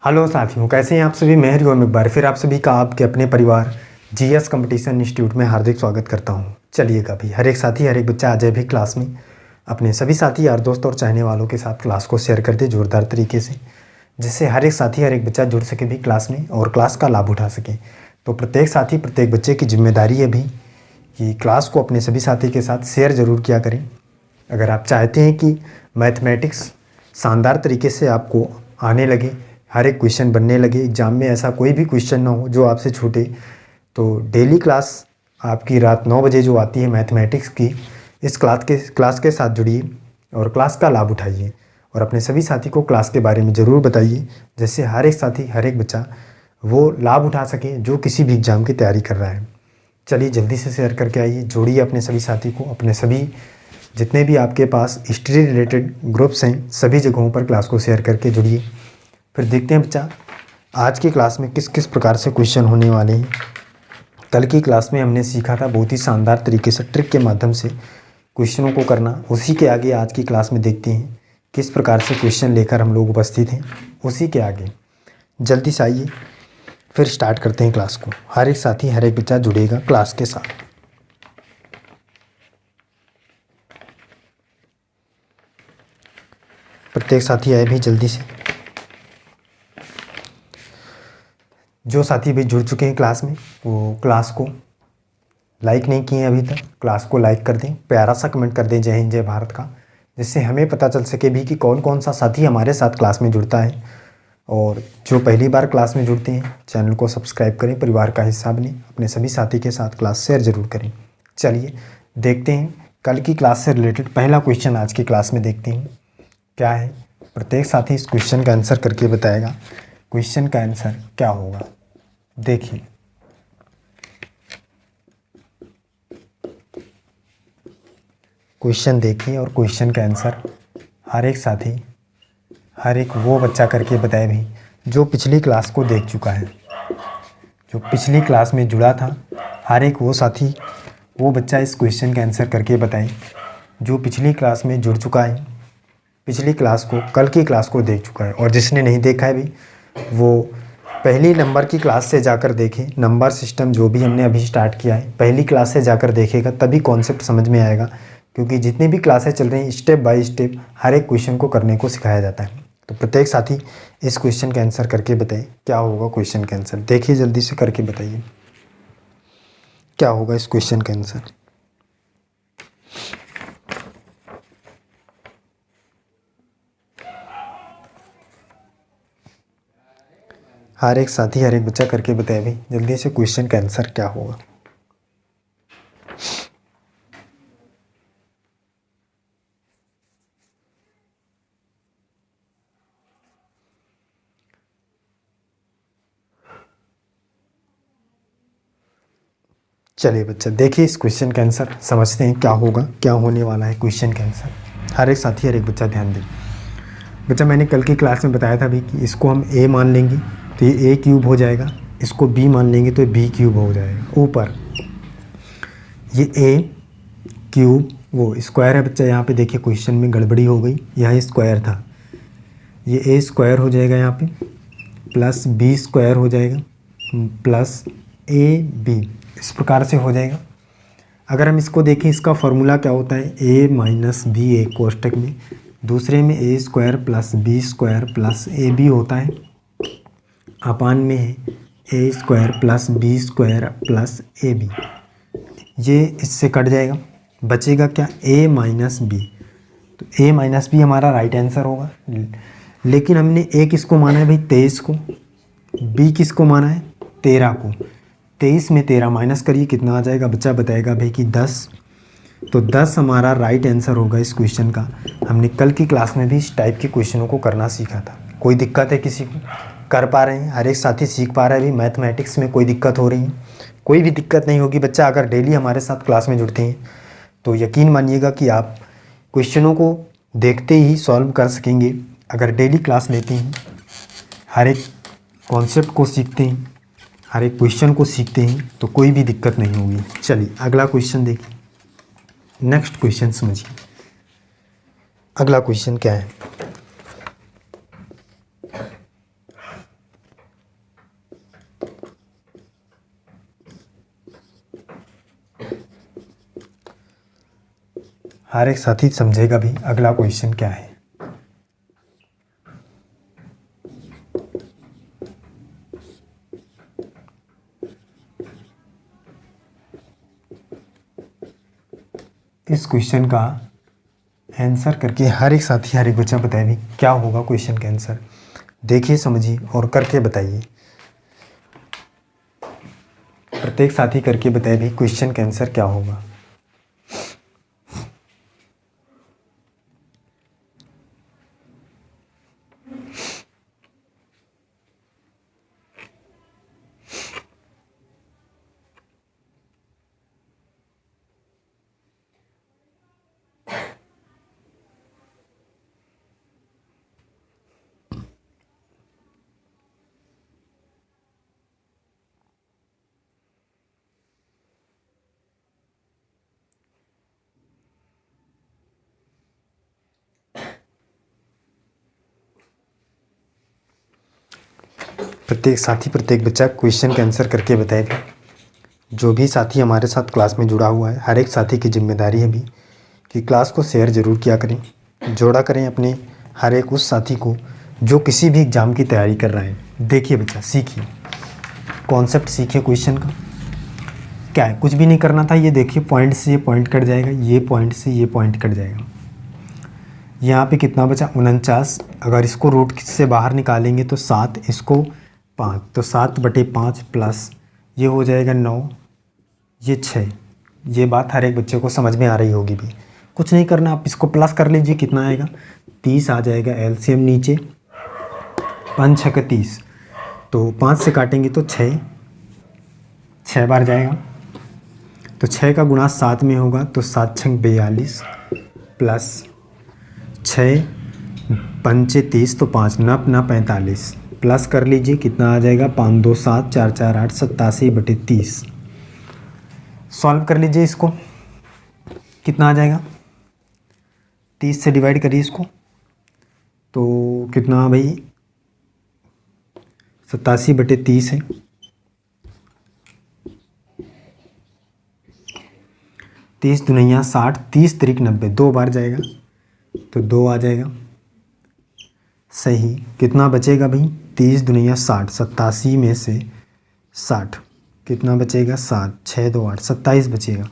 Hello साथियों, कैसे हैं आप सभी। मैं हरिओम एक बार फिर आप सभी का आपके अपने परिवार जीएस कंपटीशन इंस्टीट्यूट में हार्दिक स्वागत करता हूं। चलिएगा भाई, हर एक साथी हर एक बच्चा आ जाए भी क्लास में, अपने सभी साथी यार दोस्त और चाहने वालों के साथ क्लास को शेयर कर दे जोरदार तरीके से, जिससे हर एक साथी हर एक बच्चा जुड़ सके भी क्लास में और क्लास का लाभ उठा सके। तो प्रत्येक साथी प्रत्येक बच्चे की जिम्मेदारी है भी कि क्लास को अपने सभी साथी के साथ शेयर ज़रूर किया करें। अगर आप चाहते हैं कि मैथमेटिक्स शानदार तरीके से आपको आने लगे, हर एक क्वेश्चन बनने लगे, एग्ज़ाम में ऐसा कोई भी क्वेश्चन ना हो जो आपसे छूटे, तो डेली क्लास आपकी रात 9 बजे जो आती है मैथमेटिक्स की, इस क्लास के साथ जुड़िए और क्लास का लाभ उठाइए और अपने सभी साथी को क्लास के बारे में ज़रूर बताइए, जिससे हर एक साथी हर एक बच्चा वो लाभ उठा सके जो किसी भी एग्ज़ाम की तैयारी कर रहा है। चलिए जल्दी से शेयर करके आइए, जोड़िए अपने सभी साथी को, अपने सभी जितने भी आपके पास हिस्ट्री रिलेटेड ग्रुप्स हैं सभी जगहों पर क्लास को शेयर करके जुड़िए। फिर देखते हैं बच्चा आज की क्लास में किस किस प्रकार से क्वेश्चन होने वाले हैं। कल की क्लास में हमने सीखा था बहुत ही शानदार तरीके से ट्रिक के माध्यम से क्वेश्चनों को करना। उसी के आगे आज की क्लास में देखते हैं किस प्रकार से क्वेश्चन लेकर हम लोग उपस्थित हैं। उसी के आगे जल्दी से आइए, फिर स्टार्ट करते हैं क्लास को। हर एक साथी हर एक बच्चा जुड़ेगा क्लास के साथ। प्रत्येक साथी आए भी जल्दी से। जो साथी भी जुड़ चुके हैं क्लास में वो क्लास को लाइक नहीं किए अभी तक, क्लास को लाइक कर दें, प्यारा सा कमेंट कर दें जय हिंद जय भारत का, जिससे हमें पता चल सके भी कि कौन कौन सा साथी हमारे साथ क्लास में जुड़ता है। और जो पहली बार क्लास में जुड़ते हैं चैनल को सब्सक्राइब करें, परिवार का हिस्सा बने, अपने सभी साथी के साथ क्लास शेयर ज़रूर करें। चलिए देखते हैं कल की क्लास से रिलेटेड पहला क्वेश्चन आज की क्लास में देखते हैं क्या है। प्रत्येक साथी इस क्वेश्चन का आंसर करके बताएगा। क्वेश्चन का आंसर क्या होगा देखिए। क्वेश्चन देखिए और क्वेश्चन का आंसर हर एक साथी हर एक वो बच्चा करके बताए भी जो पिछली क्लास को देख चुका है, जो पिछली क्लास में जुड़ा था। हर एक वो साथी वो बच्चा इस क्वेश्चन का आंसर करके बताए जो पिछली क्लास में जुड़ चुका है, पिछली क्लास को कल की क्लास को देख चुका है। और जिसने नहीं देखा है भी वो पहली नंबर की क्लास से जाकर देखें। नंबर सिस्टम जो भी हमने अभी स्टार्ट किया है पहली क्लास से जाकर देखेगा तभी कॉन्सेप्ट समझ में आएगा, क्योंकि जितनी भी क्लासें चल रही हैं स्टेप बाय स्टेप हर एक क्वेश्चन को करने को सिखाया जाता है। तो प्रत्येक साथी इस क्वेश्चन का आंसर करके बताइए क्या होगा क्वेश्चन का आंसर। देखिए जल्दी से करके बताइए क्या होगा इस क्वेश्चन का आंसर। हर एक साथी हर एक बच्चा करके बताए भाई जल्दी से क्वेश्चन का आंसर क्या होगा। चलिए बच्चा देखिए इस क्वेश्चन का आंसर, समझते हैं क्या होगा, क्या होने वाला है क्वेश्चन का आंसर। हर एक साथी हर एक बच्चा ध्यान दें। बच्चा मैंने कल की क्लास में बताया था भी कि इसको हम a मान लेंगे तो ये a क्यूब हो जाएगा, इसको b मान लेंगे तो b क्यूब हो जाएगा। ऊपर ये a क्यूब वो स्क्वायर है बच्चा, यहाँ पे देखिए क्वेश्चन में गड़बड़ी हो गई, यहाँ स्क्वायर था, ये a स्क्वायर हो जाएगा यहाँ पे, प्लस b स्क्वायर हो जाएगा, प्लस ab इस प्रकार से हो जाएगा। अगर हम इसको देखें इसका फॉर्मूला क्या होता है, a माइनस बी एक कोष्टक में, दूसरे में a square plus B square plus A B होता है, अपान में है a square plus B square plus A B. ये इससे कट जाएगा, बचेगा क्या a माइनस बी। तो a माइनस बी हमारा राइट आंसर होगा। लेकिन हमने a किसको माना है भाई 23 को, b किसको माना है 13 को। 23 में 13 माइनस करिए कितना आ जाएगा, बच्चा बताएगा भाई कि 10। तो 10 हमारा राइट आंसर होगा इस क्वेश्चन का। हमने कल की क्लास में भी इस टाइप के क्वेश्चनों को करना सीखा था। कोई दिक्कत है किसी को, कर पा रहे हैं, हर एक साथी सीख पा रहा है भी मैथमेटिक्स में कोई दिक्कत हो रही है, कोई भी दिक्कत नहीं होगी बच्चा। अगर डेली हमारे साथ क्लास में जुड़ते हैं तो यकीन मानिएगा कि आप क्वेश्चनों को देखते ही सॉल्व कर सकेंगे। अगर डेली क्लास लेते हैं, हर एक कॉन्सेप्ट को सीखते हैं, हर एक क्वेश्चन को सीखते हैं तो कोई भी दिक्कत नहीं होगी। चलिए अगला क्वेश्चन देखिए, नेक्स्ट क्वेश्चन समझिए। अगला क्वेश्चन क्या है, हर एक साथी समझेगा भी अगला क्वेश्चन क्या है। इस क्वेश्चन का आंसर करके हर एक साथी हर एक बच्चा बताए भी क्या होगा क्वेश्चन का आंसर। देखिए, समझिए और करके बताइए। प्रत्येक साथी करके बताए भी क्वेश्चन का आंसर क्या होगा। प्रत्येक साथी प्रत्येक बच्चा क्वेश्चन का आंसर करके बताए भी। जो भी साथी हमारे साथ क्लास में जुड़ा हुआ है, हर एक साथी की जिम्मेदारी है भी कि क्लास को शेयर ज़रूर किया करें, जोड़ा करें अपने हर एक उस साथी को जो किसी भी एग्ज़ाम की तैयारी कर रहा है। देखिए बच्चा, सीखिए, कॉन्सेप्ट सीखिए क्वेश्चन का। क्या है, कुछ भी नहीं करना था। ये देखिए, पॉइंट से ये पॉइंट कट जाएगा, ये पॉइंट से ये पॉइंट कट जाएगा। यहाँ पे कितना बचा, 49। अगर इसको रूट से बाहर निकालेंगे तो 7, इसको 5, तो 7/5 प्लस ये हो जाएगा 9, ये 6। ये बात हर एक बच्चे को समझ में आ रही होगी भी। कुछ नहीं करना, आप इसको प्लस कर लीजिए, कितना आएगा, 30 आ जाएगा। एलसीएम नीचे, 5 6 30, तो 5 से काटेंगे तो 6 बार जाएगा। तो 6 का गुणा 7 में होगा, तो 7 6 42 प्लस 6 5 30, तो 5 9 9 45 प्लस कर लीजिए, कितना आ जाएगा, 5 2 7 4 4 8 87/30। सॉल्व कर लीजिए इसको, कितना आ जाएगा, 30 से डिवाइड करिए इसको, तो कितना भाई, 87/30 है। 30 दुनिया 60, 30 त्रिक 90, 2 बार जाएगा, तो 2 आ जाएगा। सही, कितना बचेगा भाई, 30 दुनिया 60, 87 में से 60 कितना बचेगा, 7 6 2 8, 27 बचेगा।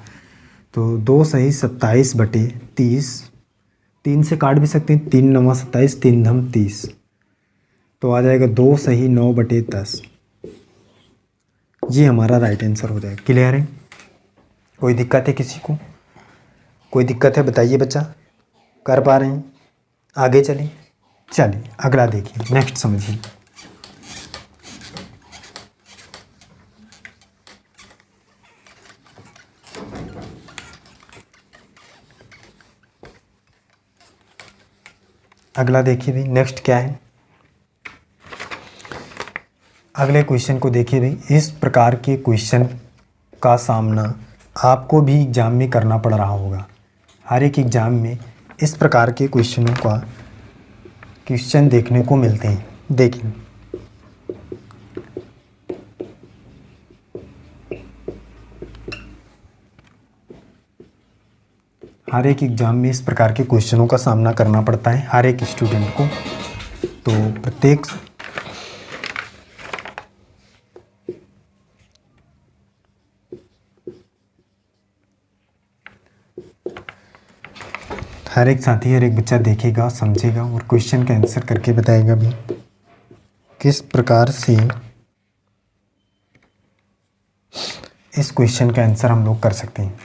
तो 2 सही 27/30, 3 से काट भी सकते हैं, 3 9 27, 3 धम 30, तो आ जाएगा 2 सही 9/10। ये हमारा राइट आंसर हो जाएगा। क्लियर है? कोई दिक्कत है किसी को? कोई दिक्कत है बताइए बच्चा, कर पा रहे हैं? आगे चलें। चलिए अगला देखिए, नेक्स्ट समझिए। अगला देखिए भाई, नेक्स्ट क्या है। अगले क्वेश्चन को देखिए भाई। इस प्रकार के क्वेश्चन का सामना आपको भी एग्ज़ाम में करना पड़ रहा होगा। हर एक एग्ज़ाम में इस प्रकार के क्वेश्चन देखने को मिलते हैं। देखिए, हर एक एग्ज़ाम में इस प्रकार के क्वेश्चनों का सामना करना पड़ता है हर एक स्टूडेंट को। तो प्रत्येक हर एक साथी हर एक बच्चा देखेगा, समझेगा और क्वेश्चन का आंसर करके बताएगा भी किस प्रकार से इस क्वेश्चन का आंसर हम लोग कर सकते हैं।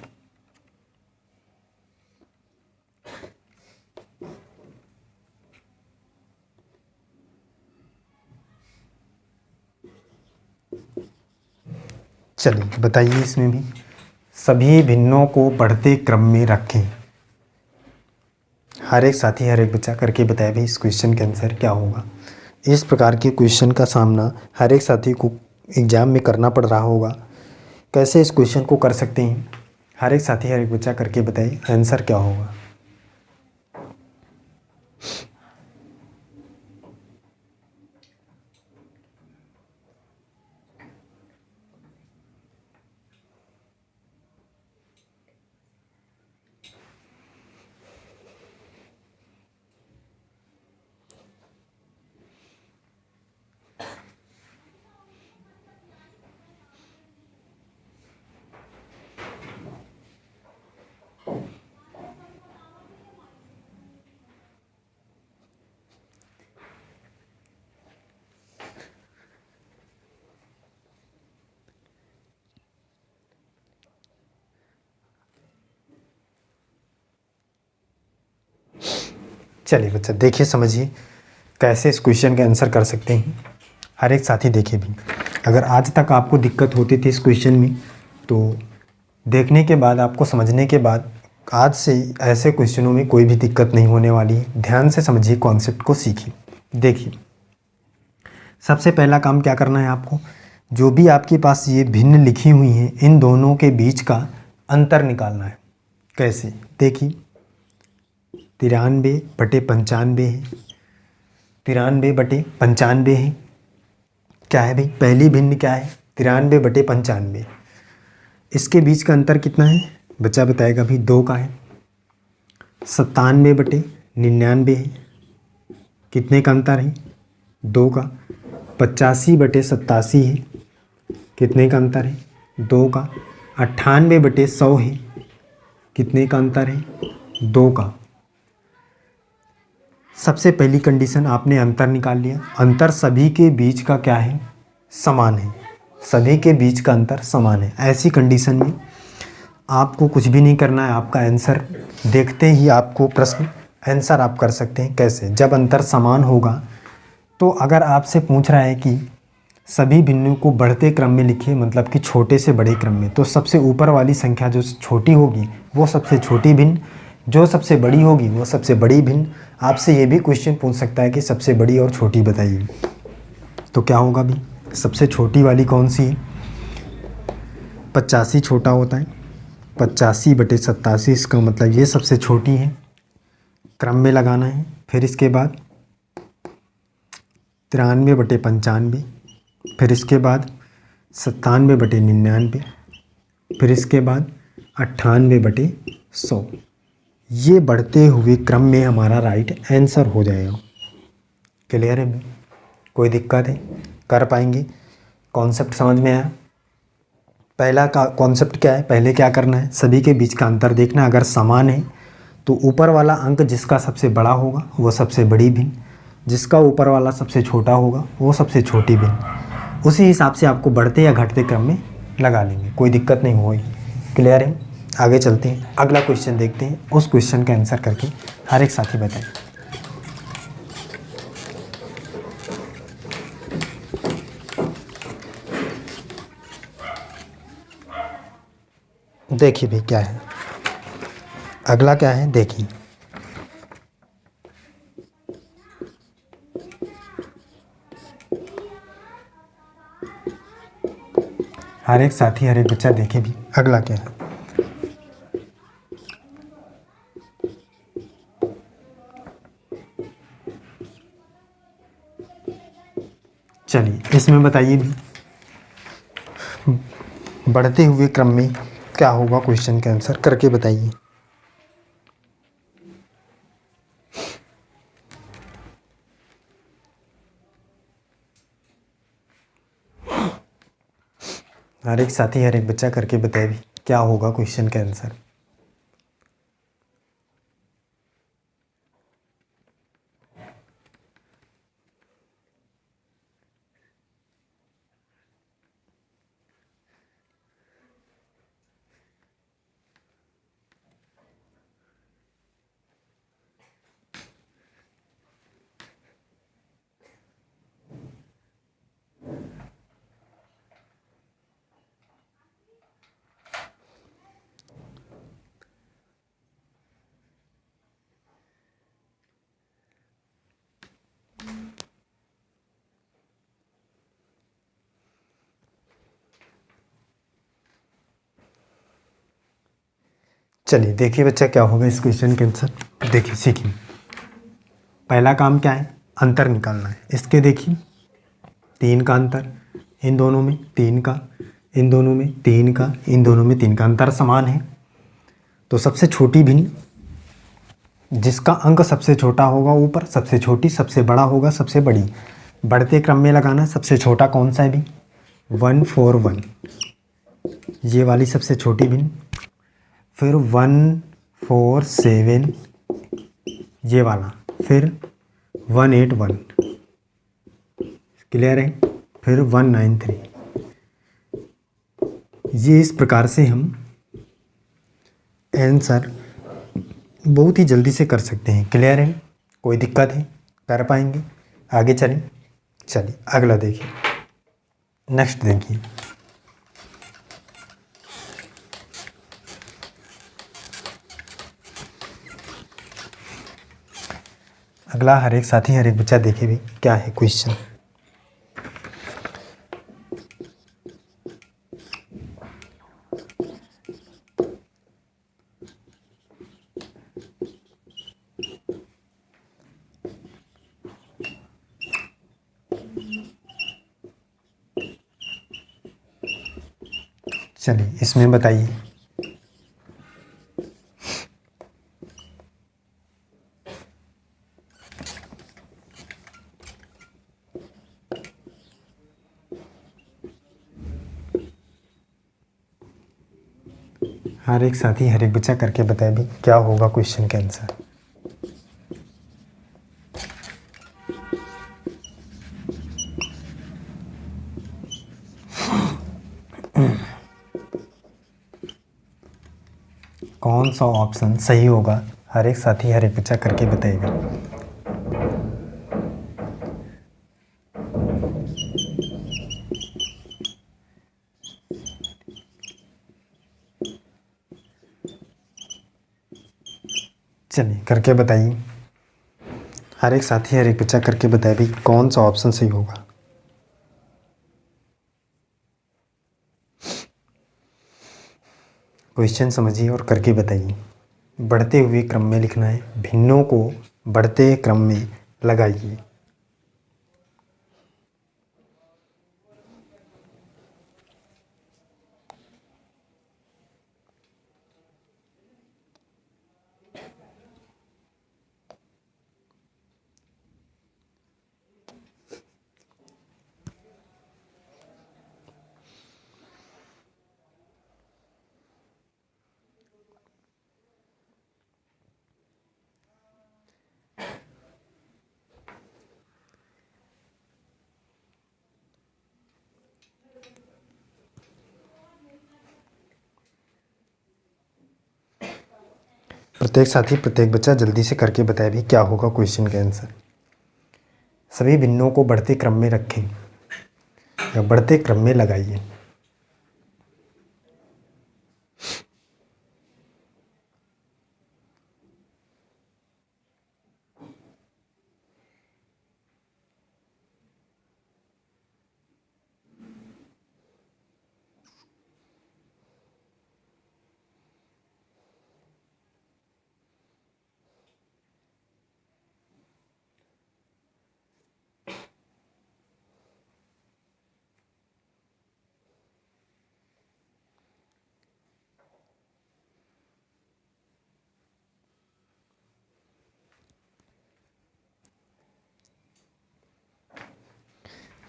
चलिए बताइए, इसमें भी सभी भिन्नों को बढ़ते क्रम में रखें। हर एक साथी हर एक बच्चा करके बताए भी इस क्वेश्चन का आंसर क्या होगा। इस प्रकार के क्वेश्चन का सामना हर एक साथी को एग्ज़ाम में करना पड़ रहा होगा। कैसे इस क्वेश्चन को कर सकते हैं, हर एक साथी हर एक बच्चा करके बताइए आंसर क्या होगा। चलिए बच्चा देखिए, समझिए कैसे इस क्वेश्चन के आंसर कर सकते हैं। हर एक साथी देखे भी, अगर आज तक आपको दिक्कत होती थी इस क्वेश्चन में, तो देखने के बाद, आपको समझने के बाद, आज से ऐसे क्वेश्चनों में कोई भी दिक्कत नहीं होने वाली है। ध्यान से समझिए, कॉन्सेप्ट को सीखिए। देखिए, सबसे पहला काम क्या करना है आपको, जो भी आपके पास ये भिन्न लिखी हुई हैं, इन दोनों के बीच का अंतर निकालना है। कैसे? देखिए, 93/95 है, 93/95 है। क्या है भाई? पहली भिन्न क्या है? 93/95। इसके बीच का अंतर कितना है? बच्चा बताएगा भाई, 2 का है। 97/99 है, कितने का अंतर है? 2 का। 85/87 है, कितने का अंतर है? 2 का। 98/100 है, कितने का अंतर है? 2 का। सबसे पहली कंडीशन, आपने अंतर निकाल लिया। अंतर सभी के बीच का क्या है? समान है। सभी के बीच का अंतर समान है। ऐसी कंडीशन में आपको कुछ भी नहीं करना है, आपका आंसर देखते ही आपको प्रश्न आंसर आप कर सकते हैं। कैसे? जब अंतर समान होगा, तो अगर आपसे पूछ रहा है कि सभी भिन्नों को बढ़ते क्रम में लिखिए, मतलब कि छोटे से बड़े क्रम में, तो सबसे ऊपर वाली संख्या जो छोटी होगी वो सबसे छोटी भिन्न, जो सबसे बड़ी होगी वो सबसे बड़ी भिन्न। आपसे ये भी क्वेश्चन पूछ सकता है कि सबसे बड़ी और छोटी बताइए, तो क्या होगा भी? सबसे छोटी वाली कौन सी है? 85 छोटा होता है। 85/87, इसका मतलब ये सबसे छोटी है। क्रम में लगाना है। फिर इसके बाद 93/95, फिर इसके बाद 97/99, फिर इसके बाद 98/100। ये बढ़ते हुए क्रम में हमारा राइट आंसर हो जाएगा। क्लियर है? कोई दिक्कत है? कर पाएंगे? कॉन्सेप्ट समझ में आया? पहला का कॉन्सेप्ट क्या है? पहले क्या करना है? सभी के बीच का अंतर देखना। अगर समान है तो ऊपर वाला अंक जिसका सबसे बड़ा होगा वो सबसे बड़ी भिन्न, जिसका ऊपर वाला सबसे छोटा होगा वो सबसे छोटी भिन्न। उसी हिसाब से आपको बढ़ते या घटते क्रम में लगा लेंगे, कोई दिक्कत नहीं होगी। क्लियर है? आगे चलते हैं, अगला क्वेश्चन देखते हैं। उस क्वेश्चन का आंसर करके हर एक साथी बताएं। देखिए भाई क्या है, अगला क्या है देखिए। हर एक साथी, हर एक बच्चा देखे भी अगला क्या है। चलिए, इसमें बताइए भी, बढ़ते हुए क्रम में क्या होगा? क्वेश्चन का आंसर करके बताइए। हर एक साथी, हर एक बच्चा करके बताए भी क्या होगा क्वेश्चन का आंसर। चलिए देखिए बच्चा क्या होगा इस क्वेश्चन के आंसर। देखिए सीखिए, पहला काम क्या है? अंतर निकालना है। इसके देखिए 3 का अंतर, इन दोनों में 3 का, इन दोनों में 3 का, इन दोनों में 3 का, अंतर समान है। तो सबसे छोटी भिन्न, जिसका अंक सबसे छोटा होगा ऊपर, सबसे छोटी, सबसे बड़ा होगा सबसे बड़ी। बढ़ते क्रम में लगाना। सबसे छोटा कौन सा है भी? 141, ये वाली सबसे छोटी भिन्न। फिर 147, ये वाला। फिर 181, क्लियर है? फिर 193। ये इस प्रकार से हम आंसर बहुत ही जल्दी से कर सकते हैं। क्लियर है? कोई दिक्कत है, कर पाएंगे? आगे चलें। चलिए अगला देखिए, नेक्स्ट देखिए। अगला हर एक साथी हर एक बच्चा देखे भी क्या है क्वेश्चन। चलिए इसमें बताइए। हर एक साथी हर एक बच्चा करके बताए भी क्या होगा क्वेश्चन का आंसर। कौन सा ऑप्शन सही होगा, हर एक साथी हर एक बच्चा करके बताएगा। चलिए करके बताइए, हर एक साथी हर एक बच्चा करके बताए भी कौन सा ऑप्शन सही होगा। क्वेश्चन समझिए और करके बताइए। बढ़ते हुए क्रम में लिखना है, भिन्नों को बढ़ते क्रम में लगाइए। प्रत्येक साथी प्रत्येक बच्चा जल्दी से करके बताए भी क्या होगा क्वेश्चन का आंसर। सभी भिन्नों को बढ़ते क्रम में रखें या बढ़ते क्रम में लगाइए।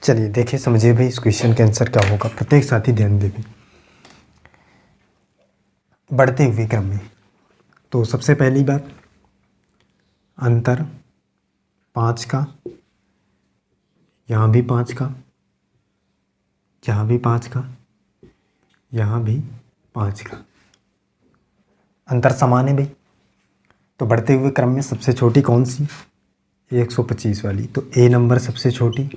चलिए देखिए समझिए भाई इस क्वेश्चन का आंसर क्या होगा। प्रत्येक साथी ध्यान दें। बढ़ते हुए क्रम में, तो सबसे पहली बात अंतर 5 का, यहाँ भी 5 का, यहाँ भी 5 का, यहाँ भी 5 का, अंतर समान है भाई। तो बढ़ते हुए क्रम में सबसे छोटी कौन सी, 125 वाली, तो ए नंबर सबसे छोटी,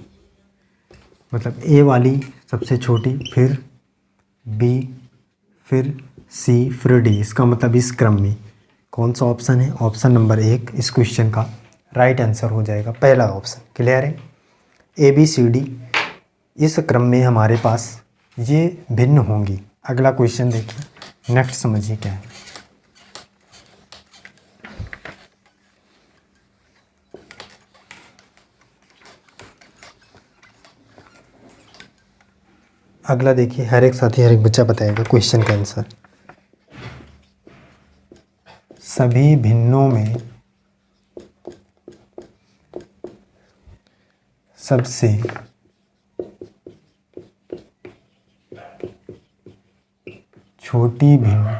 मतलब ए वाली सबसे छोटी, फिर बी, फिर सी, फिर डी। इसका मतलब इस क्रम में कौन सा ऑप्शन है, ऑप्शन नंबर 1 इस क्वेश्चन का राइट आंसर हो जाएगा, पहला ऑप्शन। क्लियर है? ए बी सी डी इस क्रम में हमारे पास ये भिन्न होंगी। अगला क्वेश्चन देखिए, नेक्स्ट समझिए क्या है। अगला देखिए, हर एक साथी हर एक बच्चा बताएगा क्वेश्चन का आंसर। सभी भिन्नों में सबसे छोटी भिन्न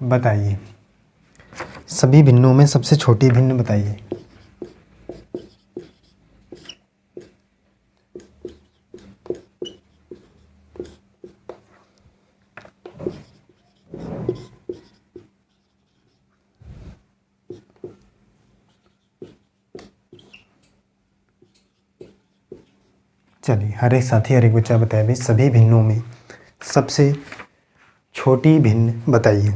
बताइए। सभी भिन्नों में सबसे छोटी भिन्न बताइए। चलिए हर एक साथी हर एक बच्चा बताए भाई सभी भिन्नों में सबसे छोटी भिन्न बताइए।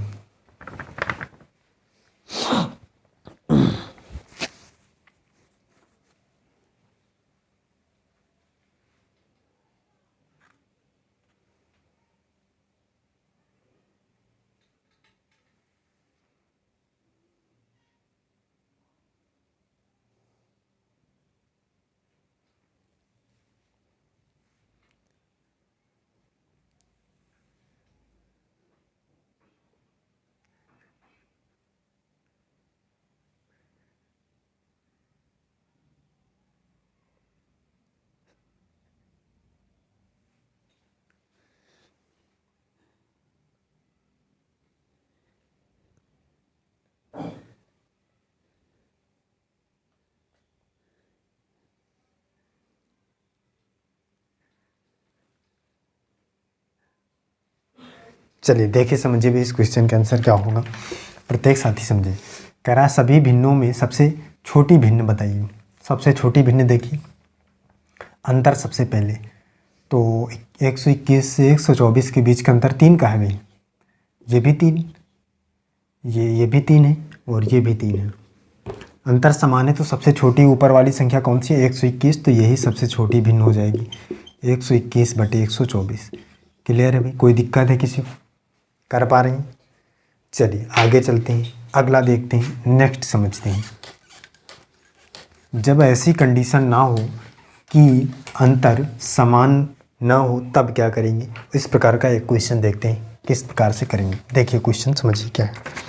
चलिए देखिए समझिए भी इस क्वेश्चन का आंसर क्या होगा। प्रत्येक साथी समझे। कह रहा सभी भिन्नों में सबसे छोटी भिन्न बताइए। सबसे छोटी भिन्न देखिए अंतर सबसे पहले तो 121 से 124 के बीच का अंतर 3 का है भाई। ये भी 3, ये भी 3 है और ये भी 3 है। अंतर समान है तो सबसे छोटी ऊपर वाली संख्या कौन सी है 121, तो यही सबसे छोटी भिन्न हो जाएगी 121 बटे 124। क्लियर है भाई, कोई दिक्कत है किसी को, कर पा रहे हैं? चलिए आगे चलते हैं, अगला देखते हैं, नेक्स्ट समझते हैं। जब ऐसी कंडीशन ना हो कि अंतर समान ना हो तब क्या करेंगे, इस प्रकार का एक क्वेश्चन देखते हैं किस प्रकार से करेंगे। देखिए क्वेश्चन समझिए क्या है।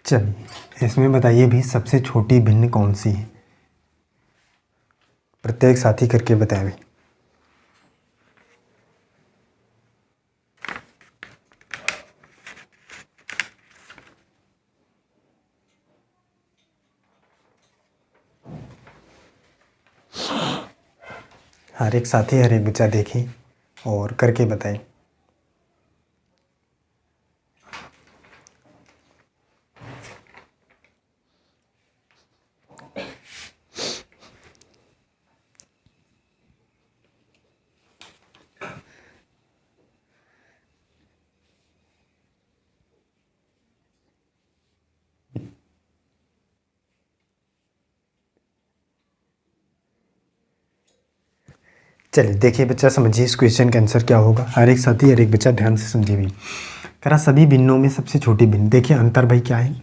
चलिए इसमें बताइए भी सबसे छोटी भिन्न कौन सी है, प्रत्येक साथी करके बताए भाई। हर एक साथी हर एक बच्चा देखें और करके बताएं। चलिए देखिए बच्चा समझिए इस क्वेश्चन का आंसर क्या होगा। हर एक साथी हर एक बच्चा ध्यान से समझिए भी। कह रहा सभी भिन्नों में सबसे छोटी भिन्न, देखिए अंतर भाई क्या है,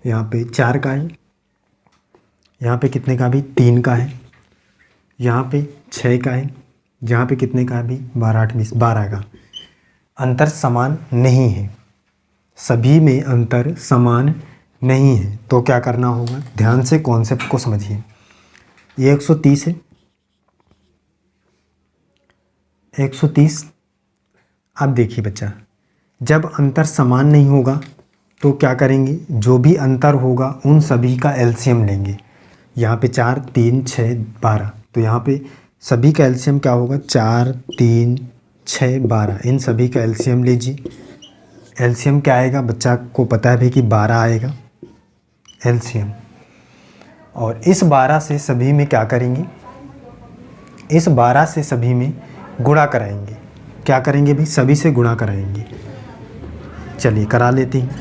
यहाँ पे 4 का है, यहाँ पे कितने का भी 3 का है, यहाँ पे 6 का है, यहाँ पे कितने का भी 12 8 20 12 का। अंतर समान नहीं है, सभी में अंतर समान नहीं है, तो क्या करना होगा, ध्यान से कॉन्सेप्ट को समझिए। ये 130 है, 130। अब देखिए बच्चा जब अंतर समान नहीं होगा तो क्या करेंगे, जो भी अंतर होगा उन सभी का एलसीएम लेंगे। यहाँ पे 4 3 6 12, तो यहाँ पे सभी का एलसीएम क्या होगा 4 3 6 12, इन सभी का एलसीएम लीजिए। एलसीएम क्या आएगा, बच्चा को पता है भाई कि 12 आएगा एलसीएम। और इस 12 से सभी में क्या करेंगे, इस 12 से सभी में गुणा कराएंगे। क्या करेंगे भाई, सभी से गुणा कराएंगे। चलिए करा लेते हैं।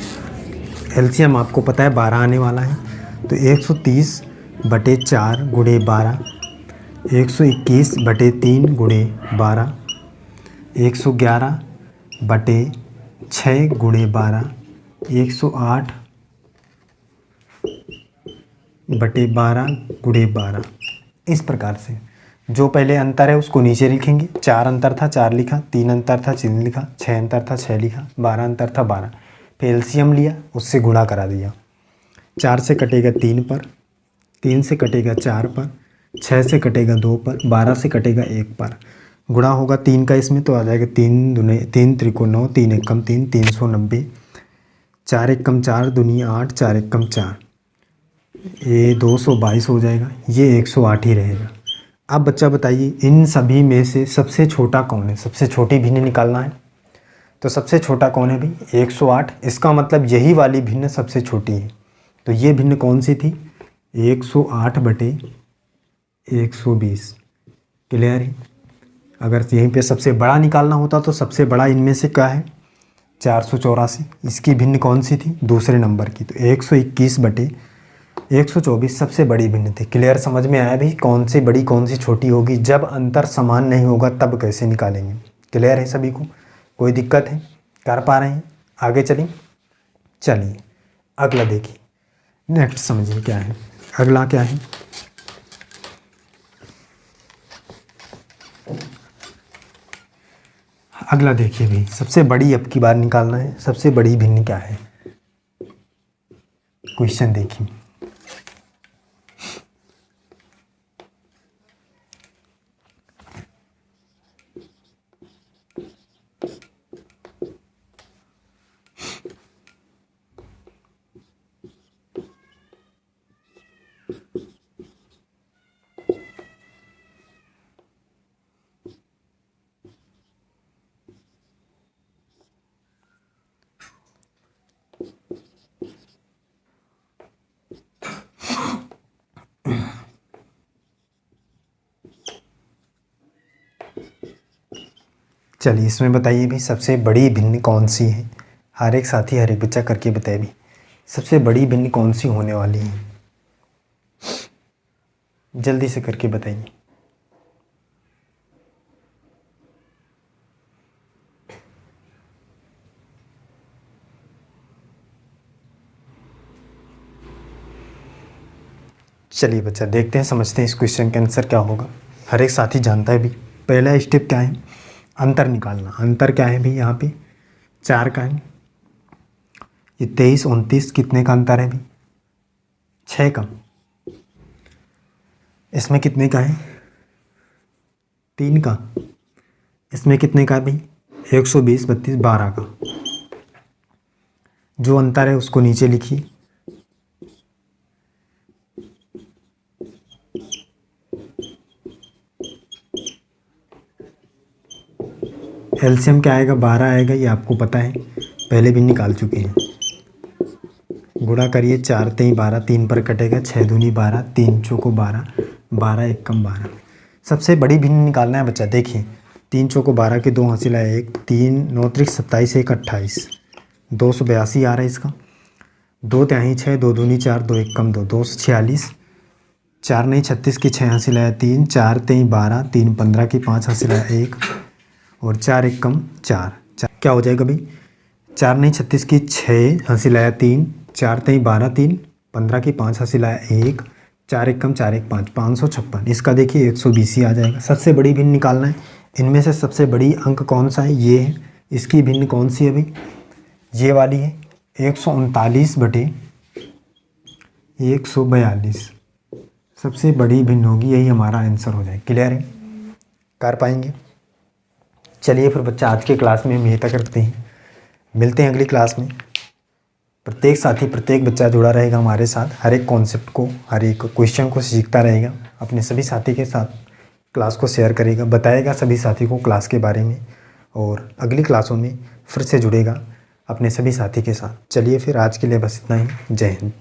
एलसीएम आपको पता है 12 आने वाला है, तो 130 बटे 4 गुणे 12, 121 बटे 3 गुणे 12, 111 बटे 6 गुणे 12, 108 बटे 12 गुणे 12। इस प्रकार से जो पहले अंतर है उसको नीचे लिखेंगे। 4 अंतर था 4 लिखा, 3 अंतर था 3 लिखा, 6 अंतर था 6 लिखा, 12 अंतर था 12। फिर एलसीएम लिया, उससे गुणा करा दिया। 4 से कटेगा 3 पर, 3 से कटेगा 4 पर, 6 से कटेगा 2 पर, 12 से कटेगा 1 पर। गुणा होगा 3 का इसमें तो आ जाएगा 3 दूने 3 त्रिको 9, 3 एकम 3, 390, 4 एकम 4 दूनी 8, 4 एकम 4, ये 222 हो जाएगा। ये 108 ही रहेगा। अब बच्चा बताइए इन सभी में से सबसे छोटा कौन है? सबसे छोटी भिन्न निकालना है। तो सबसे छोटा कौन है भाई? 108। इसका मतलब यही वाली भिन्न सबसे छोटी है। तो ये भिन्न कौन सी थी? 108 बटे 120। क्लियर है? अगर यहीं पे सबसे बड़ा निकालना होता तो सबसे बड़ा इनमें से क्या है? 484। इसकी भिन्न कौन सी थी? दूसरे नंबर की। तो 121 बटे 124 सबसे बड़ी भिन्न थी। क्लियर? समझ में आया भी कौन सी बड़ी कौन सी छोटी होगी? जब अंतर समान नहीं होगा तब कैसे निकालेंगे? क्लियर है सभी को? कोई दिक्कत है? कर पा रहे हैं? आगे चलिए अगला देखिए। नेक्स्ट समझिए क्या है। अगला क्या है? अगला देखिए भाई, सबसे बड़ी अब की बार निकालना है। सबसे बड़ी भिन्न क्या है? क्वेश्चन देखिए। चलिए इसमें बताइए भी सबसे बड़ी भिन्न कौन सी है? हर एक साथी हर एक बच्चा करके बताए भी सबसे बड़ी भिन्न कौन सी होने वाली है? जल्दी से करके बताइए। चलिए बच्चा देखते हैं, समझते हैं इस क्वेश्चन के आंसर क्या होगा। हर एक साथी जानता है भी। पहला स्टेप क्या है? अंतर निकालना। अंतर क्या है भी? यहाँ पे 4 का है। ये 23 29 कितने का अंतर है भी? 6 का। इसमें कितने का है? 3 का। इसमें कितने का है भाई? 120 32 12 का। जो अंतर है उसको नीचे लिखिए। एलसीएम क्या आएगा? 12 आएगा। ये आपको पता है, पहले भी निकाल चुके हैं। गुणा करिए 4 3 12, 3 पर कटेगा 6 दूनी 12, 3 चौको 12, 12 एक कम 12। सबसे बड़ी भिन्न निकालना है बच्चा। देखिए 3 चौको 12 के 2 हासिल आए 1, 3 9 त्रिक 27 1 28, 282 आ रहा है इसका। 2 तिहाई 6, 2 दूनी 4, 2 एक कम 2, 246। 4 नहीं 36 की 6 हासिल आया 3, 4 3 12, 3 15 की 5 हासिल आया 1, और 4 एक कम 4। क्या हो जाएगा भाई? 4 नहीं 36 की 6 हासिल आया 3, 4 3 12, 3 15 की 5 हासिल आया 1, 4 एक कम 4 एक 5, 556। इसका देखिए 120 ही आ जाएगा। सबसे बड़ी भिन्न निकालना है। इनमें से सबसे बड़ी अंक कौन सा है? ये है। इसकी भिन्न कौन सी है भाई? ये वाली है। 139 बटे 142 सबसे बड़ी भिन्न होगी। यही हमारा आंसर हो जाए। क्लियर है? कर पाएंगे? चलिए फिर बच्चा आज के क्लास में हम यहीं तक रखते हैं। मिलते हैं अगली क्लास में। प्रत्येक साथी प्रत्येक बच्चा जुड़ा रहेगा हमारे साथ। हर एक कॉन्सेप्ट को हर एक क्वेश्चन को सीखता रहेगा। अपने सभी साथी के साथ क्लास को शेयर करेगा, बताएगा सभी साथी को क्लास के बारे में, और अगली क्लासों में फिर से जुड़ेगा अपने सभी साथी के साथ। चलिए फिर आज के लिए बस इतना ही। जय हिंद।